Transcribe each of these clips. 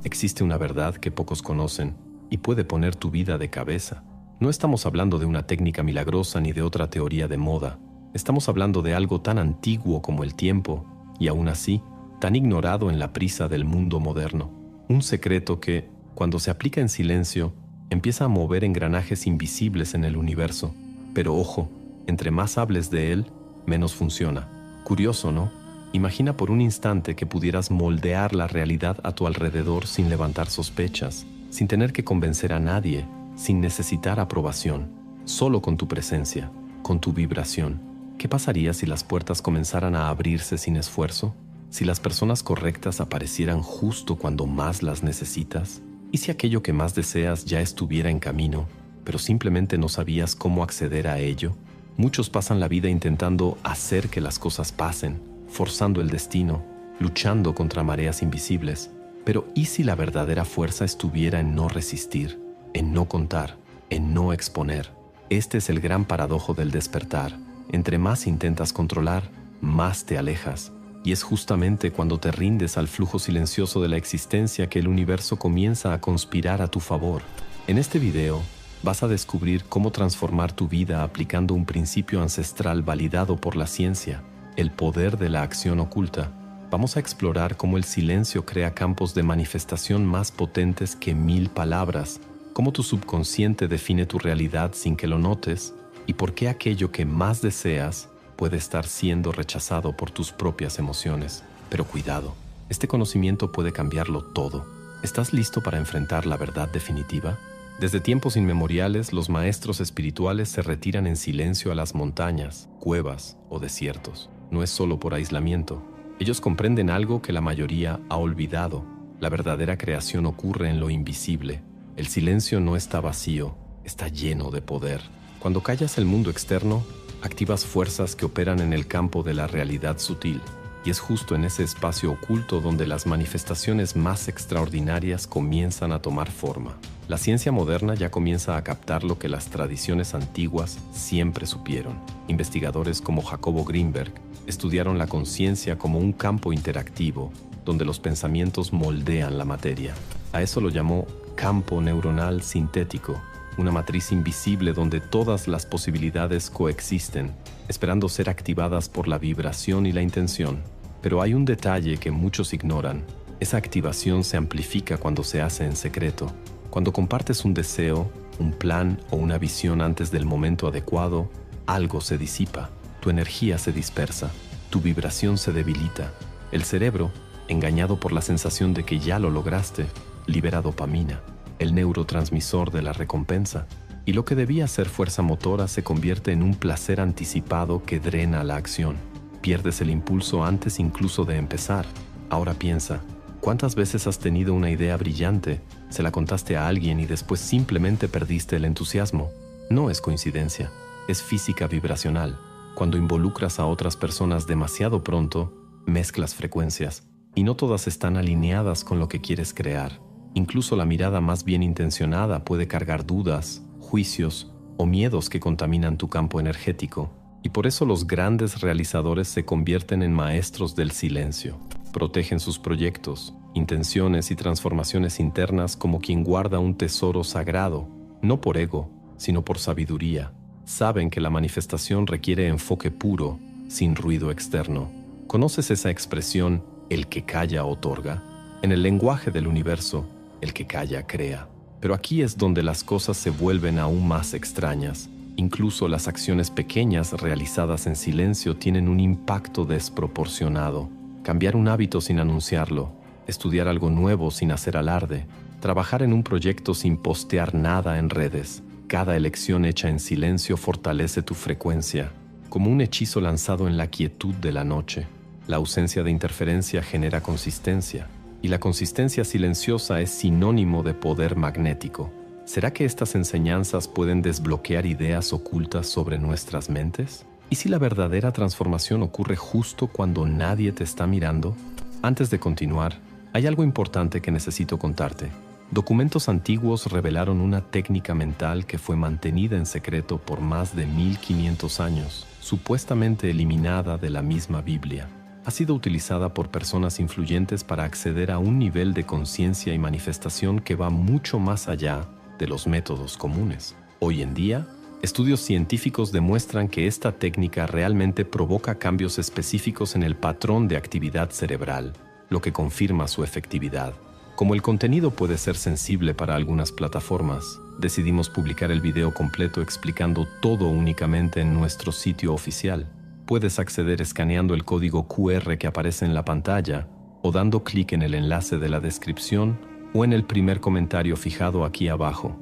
Existe una verdad que pocos conocen y puede poner tu vida de cabeza. No estamos hablando de una técnica milagrosa ni de otra teoría de moda. Estamos hablando de algo tan antiguo como el tiempo y aún así tan ignorado en la prisa del mundo moderno. Un secreto que, cuando se aplica en silencio, empieza a mover engranajes invisibles en el universo. Pero ojo, entre más hables de él, menos funciona. Curioso, ¿no? Imagina por un instante que pudieras moldear la realidad a tu alrededor sin levantar sospechas, sin tener que convencer a nadie, sin necesitar aprobación, solo con tu presencia, con tu vibración. ¿Qué pasaría si las puertas comenzaran a abrirse sin esfuerzo? ¿Si las personas correctas aparecieran justo cuando más las necesitas? ¿Y si aquello que más deseas ya estuviera en camino, pero simplemente no sabías cómo acceder a ello? Muchos pasan la vida intentando hacer que las cosas pasen, forzando el destino, luchando contra mareas invisibles. Pero ¿y si la verdadera fuerza estuviera en no resistir, en no contar, en no exponer? Este es el gran paradojo del despertar. Entre más intentas controlar, más te alejas. Y es justamente cuando te rindes al flujo silencioso de la existencia que el universo comienza a conspirar a tu favor. En este video, vas a descubrir cómo transformar tu vida aplicando un principio ancestral validado por la ciencia, el poder de la acción oculta. Vamos a explorar cómo el silencio crea campos de manifestación más potentes que 1000 palabras, cómo tu subconsciente define tu realidad sin que lo notes y por qué aquello que más deseas puede estar siendo rechazado por tus propias emociones. Pero cuidado, este conocimiento puede cambiarlo todo. ¿Estás listo para enfrentar la verdad definitiva? Desde tiempos inmemoriales, los maestros espirituales se retiran en silencio a las montañas, cuevas o desiertos. No es solo por aislamiento. Ellos comprenden algo que la mayoría ha olvidado. La verdadera creación ocurre en lo invisible. El silencio no está vacío, está lleno de poder. Cuando callas el mundo externo, activas fuerzas que operan en el campo de la realidad sutil. Y es justo en ese espacio oculto donde las manifestaciones más extraordinarias comienzan a tomar forma. La ciencia moderna ya comienza a captar lo que las tradiciones antiguas siempre supieron. Investigadores como Jacobo Greenberg estudiaron la conciencia como un campo interactivo, donde los pensamientos moldean la materia. A eso lo llamó campo neuronal sintético, una matriz invisible donde todas las posibilidades coexisten, esperando ser activadas por la vibración y la intención. Pero hay un detalle que muchos ignoran. Esa activación se amplifica cuando se hace en secreto. Cuando compartes un deseo, un plan o una visión antes del momento adecuado, algo se disipa, tu energía se dispersa, tu vibración se debilita. El cerebro, engañado por la sensación de que ya lo lograste, libera dopamina, el neurotransmisor de la recompensa, y lo que debía ser fuerza motora se convierte en un placer anticipado que drena la acción. Pierdes el impulso antes incluso de empezar. Ahora piensa, ¿cuántas veces has tenido una idea brillante, se la contaste a alguien y después simplemente perdiste el entusiasmo? No es coincidencia, es física vibracional. Cuando involucras a otras personas demasiado pronto, mezclas frecuencias, y no todas están alineadas con lo que quieres crear. Incluso la mirada más bien intencionada puede cargar dudas, juicios o miedos que contaminan tu campo energético. Y por eso los grandes realizadores se convierten en maestros del silencio. Protegen sus proyectos, intenciones y transformaciones internas como quien guarda un tesoro sagrado, no por ego, sino por sabiduría. Saben que la manifestación requiere enfoque puro, sin ruido externo. ¿Conoces esa expresión, el que calla otorga? En el lenguaje del universo, el que calla crea. Pero aquí es donde las cosas se vuelven aún más extrañas. Incluso las acciones pequeñas realizadas en silencio tienen un impacto desproporcionado. Cambiar un hábito sin anunciarlo, estudiar algo nuevo sin hacer alarde, trabajar en un proyecto sin postear nada en redes. Cada elección hecha en silencio fortalece tu frecuencia, como un hechizo lanzado en la quietud de la noche. La ausencia de interferencia genera consistencia, y la consistencia silenciosa es sinónimo de poder magnético. ¿Será que estas enseñanzas pueden desbloquear ideas ocultas sobre nuestras mentes? ¿Y si la verdadera transformación ocurre justo cuando nadie te está mirando? Antes de continuar, hay algo importante que necesito contarte. Documentos antiguos revelaron una técnica mental que fue mantenida en secreto por más de 1500 años, supuestamente eliminada de la misma Biblia. ha sido utilizada por personas influyentes para acceder a un nivel de conciencia y manifestación que va mucho más allá de los métodos comunes. Hoy en día, estudios científicos demuestran que esta técnica realmente provoca cambios específicos en el patrón de actividad cerebral, lo que confirma su efectividad. Como el contenido puede ser sensible para algunas plataformas, decidimos publicar el video completo explicando todo únicamente en nuestro sitio oficial. Puedes acceder escaneando el código QR que aparece en la pantalla o dando clic en el enlace de la descripción o en el primer comentario fijado aquí abajo.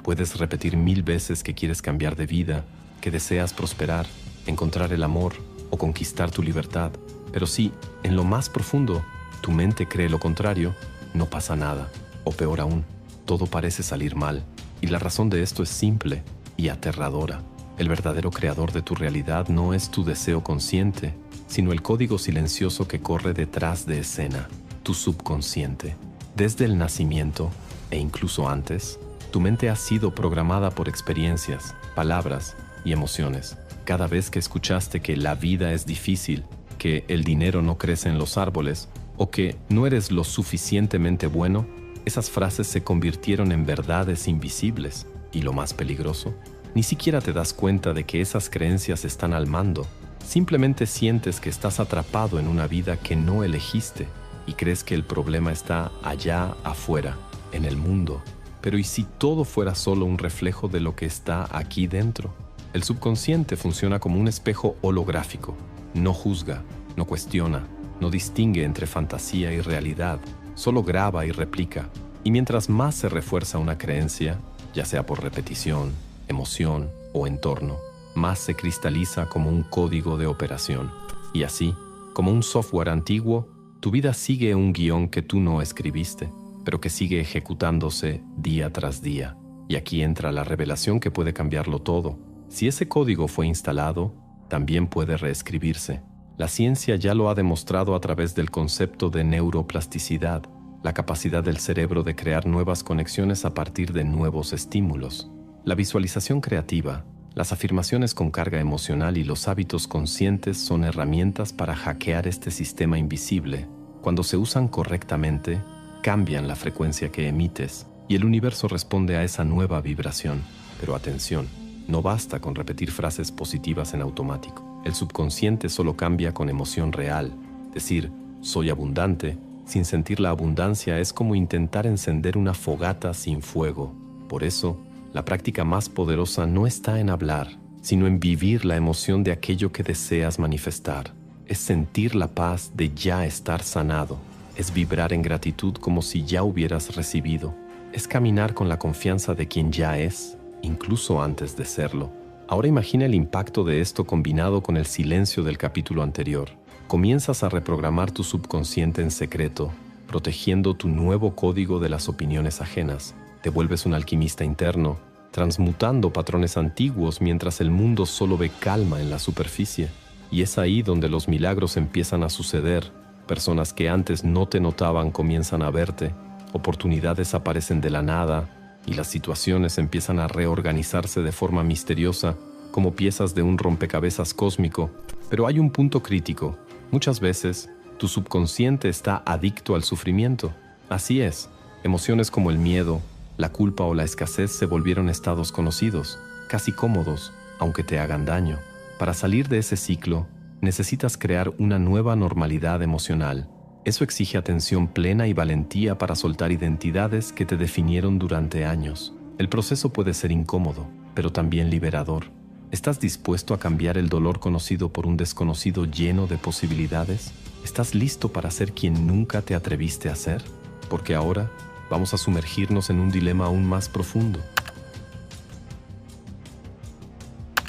Puedes repetir 1000 veces que quieres cambiar de vida, que deseas prosperar, encontrar el amor o conquistar tu libertad. Pero si, en lo más profundo, tu mente cree lo contrario, no pasa nada. O peor aún, todo parece salir mal. Y la razón de esto es simple y aterradora. El verdadero creador de tu realidad no es tu deseo consciente, sino el código silencioso que corre detrás de escena, tu subconsciente. Desde el nacimiento, e incluso antes, tu mente ha sido programada por experiencias, palabras y emociones. Cada vez que escuchaste que la vida es difícil, que el dinero no crece en los árboles o que no eres lo suficientemente bueno, esas frases se convirtieron en verdades invisibles. Y lo más peligroso, ni siquiera te das cuenta de que esas creencias están al mando. Simplemente sientes que estás atrapado en una vida que no elegiste y crees que el problema está allá afuera, en el mundo. Pero ¿y si todo fuera solo un reflejo de lo que está aquí dentro? El subconsciente funciona como un espejo holográfico. No juzga, no cuestiona, no distingue entre fantasía y realidad, solo graba y replica. Y mientras más se refuerza una creencia, ya sea por repetición, emoción o entorno, más se cristaliza como un código de operación. Y así, como un software antiguo, tu vida sigue un guión que tú no escribiste, pero que sigue ejecutándose día tras día. Y aquí entra la revelación que puede cambiarlo todo. Si ese código fue instalado, también puede reescribirse. La ciencia ya lo ha demostrado a través del concepto de neuroplasticidad, la capacidad del cerebro de crear nuevas conexiones a partir de nuevos estímulos. La visualización creativa, las afirmaciones con carga emocional y los hábitos conscientes son herramientas para hackear este sistema invisible. Cuando se usan correctamente, cambian la frecuencia que emites y el universo responde a esa nueva vibración. Pero atención, no basta con repetir frases positivas en automático. El subconsciente solo cambia con emoción real. Decir, soy abundante, sin sentir la abundancia es como intentar encender una fogata sin fuego. Por eso, la práctica más poderosa no está en hablar, sino en vivir la emoción de aquello que deseas manifestar. Es sentir la paz de ya estar sanado. Es vibrar en gratitud como si ya hubieras recibido. Es caminar con la confianza de quien ya es, incluso antes de serlo. Ahora imagina el impacto de esto combinado con el silencio del capítulo anterior. Comienzas a reprogramar tu subconsciente en secreto, protegiendo tu nuevo código de las opiniones ajenas. Te vuelves un alquimista interno, transmutando patrones antiguos mientras el mundo solo ve calma en la superficie. Y es ahí donde los milagros empiezan a suceder. Personas que antes no te notaban comienzan a verte, oportunidades aparecen de la nada, y las situaciones empiezan a reorganizarse de forma misteriosa, como piezas de un rompecabezas cósmico. Pero hay un punto crítico. Muchas veces, tu subconsciente está adicto al sufrimiento. Así es, emociones como el miedo, la culpa o la escasez se volvieron estados conocidos, casi cómodos, aunque te hagan daño. Para salir de ese ciclo, necesitas crear una nueva normalidad emocional. Eso exige atención plena y valentía para soltar identidades que te definieron durante años. El proceso puede ser incómodo, pero también liberador. ¿Estás dispuesto a cambiar el dolor conocido por un desconocido lleno de posibilidades? ¿Estás listo para ser quien nunca te atreviste a ser? Porque ahora vamos a sumergirnos en un dilema aún más profundo.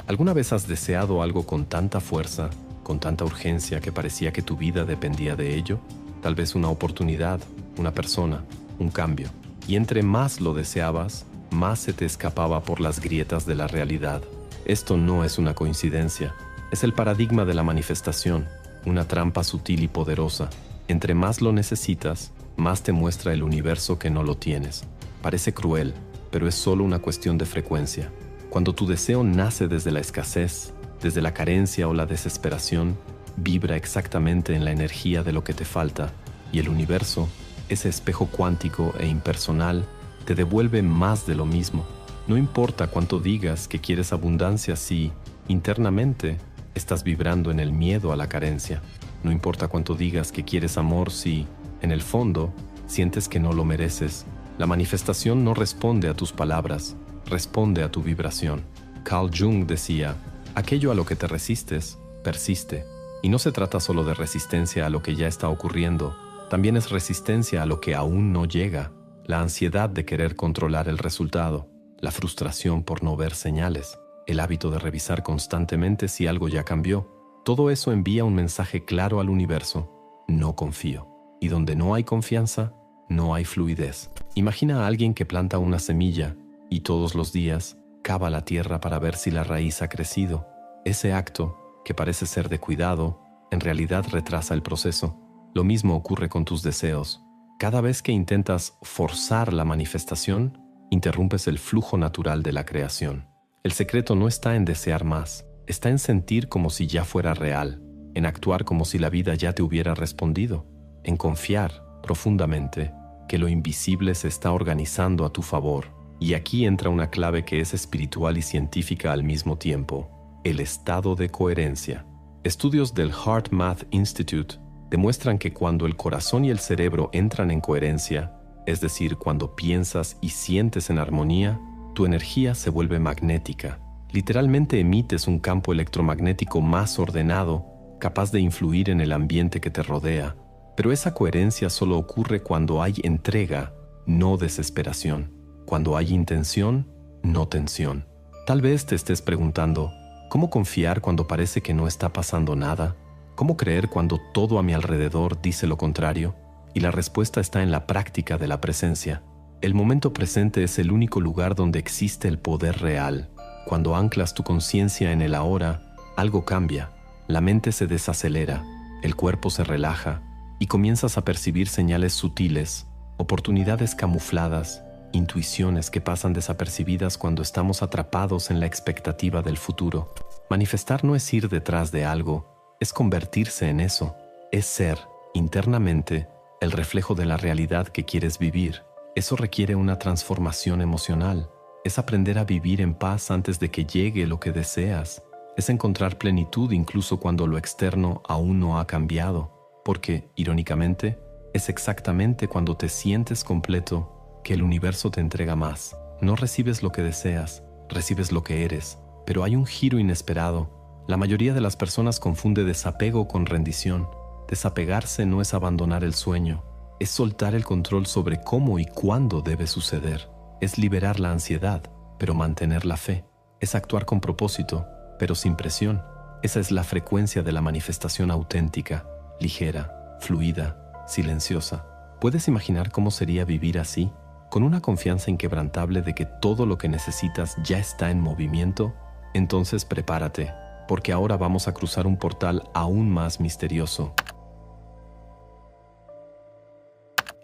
¿Alguna vez has deseado algo con tanta fuerza, con tanta urgencia que parecía que tu vida dependía de ello? Tal vez una oportunidad, una persona, un cambio. Y entre más lo deseabas, más se te escapaba por las grietas de la realidad. Esto no es una coincidencia. Es el paradigma de la manifestación, una trampa sutil y poderosa. Entre más lo necesitas, más te muestra el universo que no lo tienes. Parece cruel, pero es solo una cuestión de frecuencia. Cuando tu deseo nace desde la escasez, desde la carencia o la desesperación, vibra exactamente en la energía de lo que te falta, y el universo, ese espejo cuántico e impersonal, te devuelve más de lo mismo. No importa cuánto digas que quieres abundancia si, internamente, estás vibrando en el miedo a la carencia. No importa cuánto digas que quieres amor si, en el fondo, sientes que no lo mereces. La manifestación no responde a tus palabras, responde a tu vibración. Carl Jung decía, aquello a lo que te resistes, persiste. Y no se trata solo de resistencia a lo que ya está ocurriendo, también es resistencia a lo que aún no llega, la ansiedad de querer controlar el resultado, la frustración por no ver señales, el hábito de revisar constantemente si algo ya cambió. Todo eso envía un mensaje claro al universo: no confío. Y donde no hay confianza, no hay fluidez. Imagina a alguien que planta una semilla y todos los días cava la tierra para ver si la raíz ha crecido. Ese acto, que parece ser de cuidado, en realidad retrasa el proceso. Lo mismo ocurre con tus deseos. Cada vez que intentas forzar la manifestación, interrumpes el flujo natural de la creación. El secreto no está en desear más, está en sentir como si ya fuera real, en actuar como si la vida ya te hubiera respondido, en confiar profundamente que lo invisible se está organizando a tu favor. Y aquí entra una clave que es espiritual y científica al mismo tiempo: el estado de coherencia. Estudios del Heart Math Institute demuestran que cuando el corazón y el cerebro entran en coherencia, es decir, cuando piensas y sientes en armonía, tu energía se vuelve magnética. Literalmente emites un campo electromagnético más ordenado, capaz de influir en el ambiente que te rodea. Pero esa coherencia solo ocurre cuando hay entrega, no desesperación. Cuando hay intención, no tensión. Tal vez te estés preguntando, ¿cómo confiar cuando parece que no está pasando nada? ¿Cómo creer cuando todo a mi alrededor dice lo contrario? Y la respuesta está en la práctica de la presencia. El momento presente es el único lugar donde existe el poder real. Cuando anclas tu conciencia en el ahora, algo cambia. La mente se desacelera, el cuerpo se relaja y comienzas a percibir señales sutiles, oportunidades camufladas, intuiciones que pasan desapercibidas cuando estamos atrapados en la expectativa del futuro. Manifestar no es ir detrás de algo, es convertirse en eso, es ser, internamente, el reflejo de la realidad que quieres vivir. Eso requiere una transformación emocional, es aprender a vivir en paz antes de que llegue lo que deseas, es encontrar plenitud incluso cuando lo externo aún no ha cambiado, porque, irónicamente, es exactamente cuando te sientes completo que el universo te entrega más. No recibes lo que deseas, recibes lo que eres, pero hay un giro inesperado. La mayoría de las personas confunde desapego con rendición. Desapegarse no es abandonar el sueño, es soltar el control sobre cómo y cuándo debe suceder. Es liberar la ansiedad, pero mantener la fe. Es actuar con propósito, pero sin presión. Esa es la frecuencia de la manifestación auténtica, ligera, fluida, silenciosa. ¿Puedes imaginar cómo sería vivir así? Con una confianza inquebrantable de que todo lo que necesitas ya está en movimiento. Entonces prepárate, porque ahora vamos a cruzar un portal aún más misterioso.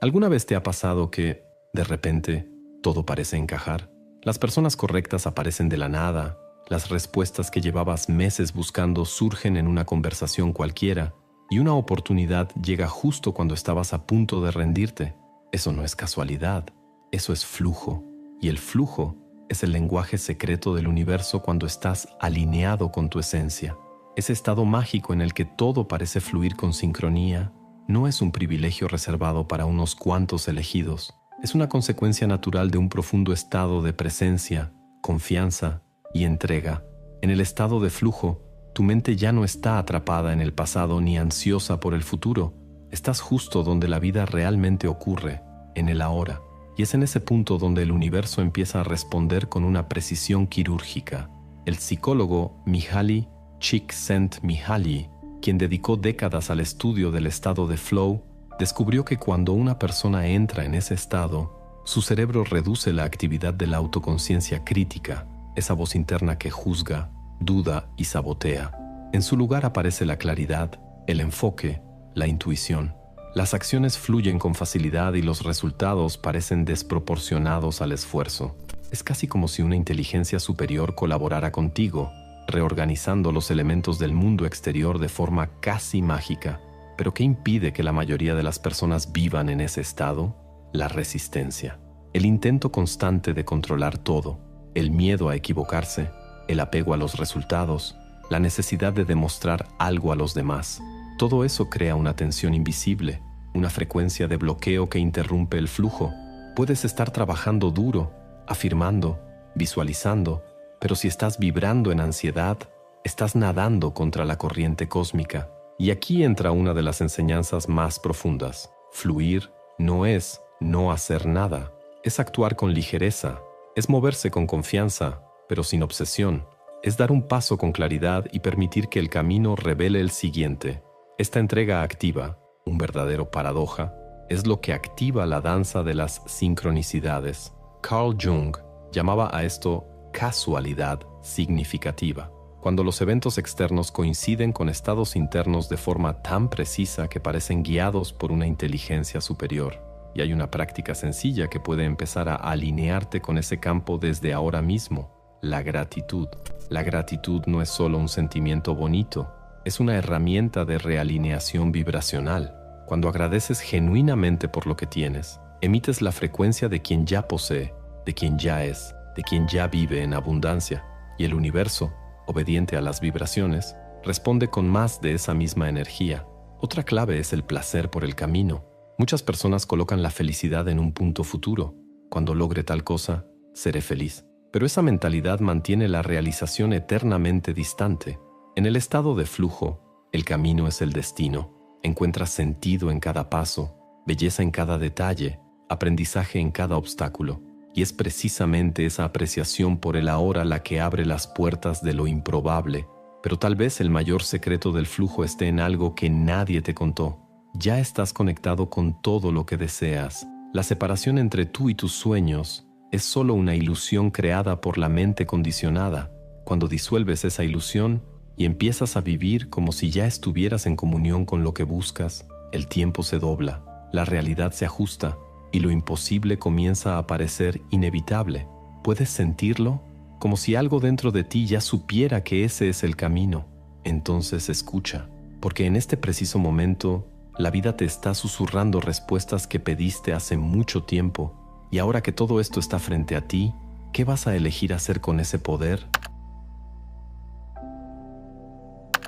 ¿Alguna vez te ha pasado que, de repente, todo parece encajar? Las personas correctas aparecen de la nada, las respuestas que llevabas meses buscando surgen en una conversación cualquiera, y una oportunidad llega justo cuando estabas a punto de rendirte. Eso no es casualidad, eso es flujo, y el flujo es el lenguaje secreto del universo cuando estás alineado con tu esencia. Ese estado mágico en el que todo parece fluir con sincronía no es un privilegio reservado para unos cuantos elegidos. Es una consecuencia natural de un profundo estado de presencia, confianza y entrega. En el estado de flujo, tu mente ya no está atrapada en el pasado ni ansiosa por el futuro. Estás justo donde la vida realmente ocurre, en el ahora. Y es en ese punto donde el universo empieza a responder con una precisión quirúrgica. El psicólogo Mihaly Csikszentmihalyi, quien dedicó décadas al estudio del estado de flow, descubrió que cuando una persona entra en ese estado, su cerebro reduce la actividad de la autoconciencia crítica, esa voz interna que juzga, duda y sabotea. En su lugar aparece la claridad, el enfoque, la intuición. Las acciones fluyen con facilidad y los resultados parecen desproporcionados al esfuerzo. Es casi como si una inteligencia superior colaborara contigo, reorganizando los elementos del mundo exterior de forma casi mágica. ¿Pero qué impide que la mayoría de las personas vivan en ese estado? La resistencia. El intento constante de controlar todo, el miedo a equivocarse, el apego a los resultados, la necesidad de demostrar algo a los demás. Todo eso crea una tensión invisible, una frecuencia de bloqueo que interrumpe el flujo. Puedes estar trabajando duro, afirmando, visualizando, pero si estás vibrando en ansiedad, estás nadando contra la corriente cósmica. Y aquí entra una de las enseñanzas más profundas. Fluir no es no hacer nada, es actuar con ligereza, es moverse con confianza, pero sin obsesión. Es dar un paso con claridad y permitir que el camino revele el siguiente. Esta entrega activa, un verdadero paradoja, es lo que activa la danza de las sincronicidades. Carl Jung llamaba a esto casualidad significativa, cuando los eventos externos coinciden con estados internos de forma tan precisa que parecen guiados por una inteligencia superior. Y hay una práctica sencilla que puede empezar a alinearte con ese campo desde ahora mismo: la gratitud. La gratitud no es solo un sentimiento bonito, es una herramienta de realineación vibracional. Cuando agradeces genuinamente por lo que tienes, emites la frecuencia de quien ya posee, de quien ya es, de quien ya vive en abundancia, y el universo, obediente a las vibraciones, responde con más de esa misma energía. Otra clave es el placer por el camino. Muchas personas colocan la felicidad en un punto futuro. Cuando logre tal cosa, seré feliz. Pero esa mentalidad mantiene la realización eternamente distante. En el estado de flujo, el camino es el destino. Encuentras sentido en cada paso, belleza en cada detalle, aprendizaje en cada obstáculo. Y es precisamente esa apreciación por el ahora la que abre las puertas de lo improbable. Pero tal vez el mayor secreto del flujo esté en algo que nadie te contó. Ya estás conectado con todo lo que deseas. La separación entre tú y tus sueños es solo una ilusión creada por la mente condicionada. Cuando disuelves esa ilusión y empiezas a vivir como si ya estuvieras en comunión con lo que buscas, el tiempo se dobla, la realidad se ajusta y lo imposible comienza a parecer inevitable. ¿Puedes sentirlo? Como si algo dentro de ti ya supiera que ese es el camino. Entonces escucha, porque en este preciso momento la vida te está susurrando respuestas que pediste hace mucho tiempo. Y ahora que todo esto está frente a ti, ¿qué vas a elegir hacer con ese poder?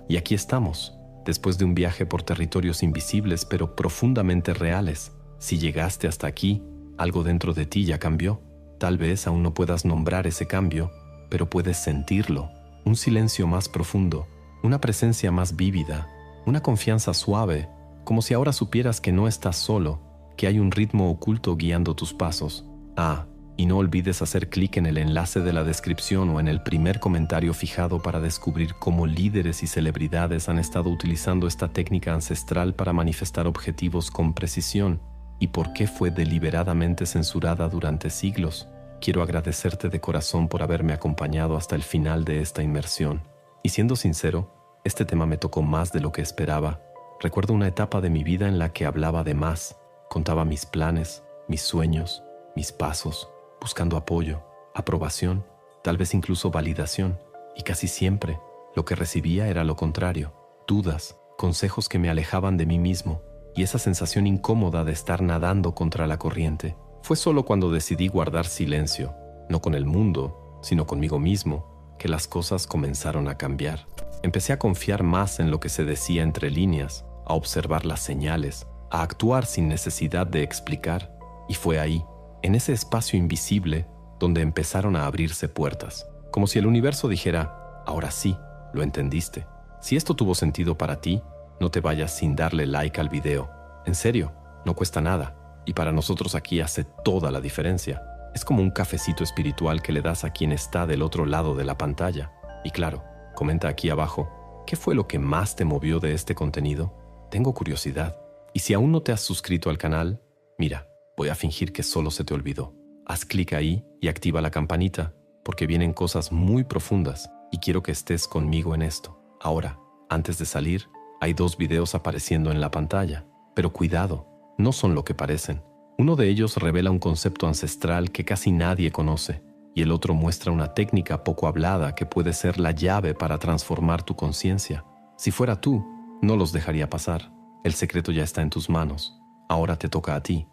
Y aquí estamos, después de un viaje por territorios invisibles pero profundamente reales. Si llegaste hasta aquí, algo dentro de ti ya cambió. Tal vez aún no puedas nombrar ese cambio, pero puedes sentirlo. Un silencio más profundo, una presencia más vívida, una confianza suave, como si ahora supieras que no estás solo, que hay un ritmo oculto guiando tus pasos. Y no olvides hacer clic en el enlace de la descripción o en el primer comentario fijado para descubrir cómo líderes y celebridades han estado utilizando esta técnica ancestral para manifestar objetivos con precisión y por qué fue deliberadamente censurada durante siglos. Quiero agradecerte de corazón por haberme acompañado hasta el final de esta inmersión. Y siendo sincero, este tema me tocó más de lo que esperaba. Recuerdo una etapa de mi vida en la que hablaba de más, contaba mis planes, mis sueños, mis pasos, buscando apoyo, aprobación, tal vez incluso validación, y casi siempre lo que recibía era lo contrario: dudas, consejos que me alejaban de mí mismo, y esa sensación incómoda de estar nadando contra la corriente. Fue solo cuando decidí guardar silencio, no con el mundo, sino conmigo mismo, que las cosas comenzaron a cambiar. Empecé a confiar más en lo que se decía entre líneas, a observar las señales, a actuar sin necesidad de explicar. Y fue ahí, en ese espacio invisible, donde empezaron a abrirse puertas. Como si el universo dijera: ahora sí, lo entendiste. Si esto tuvo sentido para ti, no te vayas sin darle like al video. En serio, no cuesta nada. Y para nosotros aquí hace toda la diferencia. Es como un cafecito espiritual que le das a quien está del otro lado de la pantalla. Y claro, comenta aquí abajo, ¿qué fue lo que más te movió de este contenido? Tengo curiosidad. Y si aún no te has suscrito al canal, mira, voy a fingir que solo se te olvidó. Haz clic ahí y activa la campanita, porque vienen cosas muy profundas y quiero que estés conmigo en esto. Ahora, antes de salir, hay 2 videos apareciendo en la pantalla. Pero cuidado, no son lo que parecen. Uno de ellos revela un concepto ancestral que casi nadie conoce, y el otro muestra una técnica poco hablada que puede ser la llave para transformar tu conciencia. Si fuera tú, no los dejaría pasar. El secreto ya está en tus manos. Ahora te toca a ti.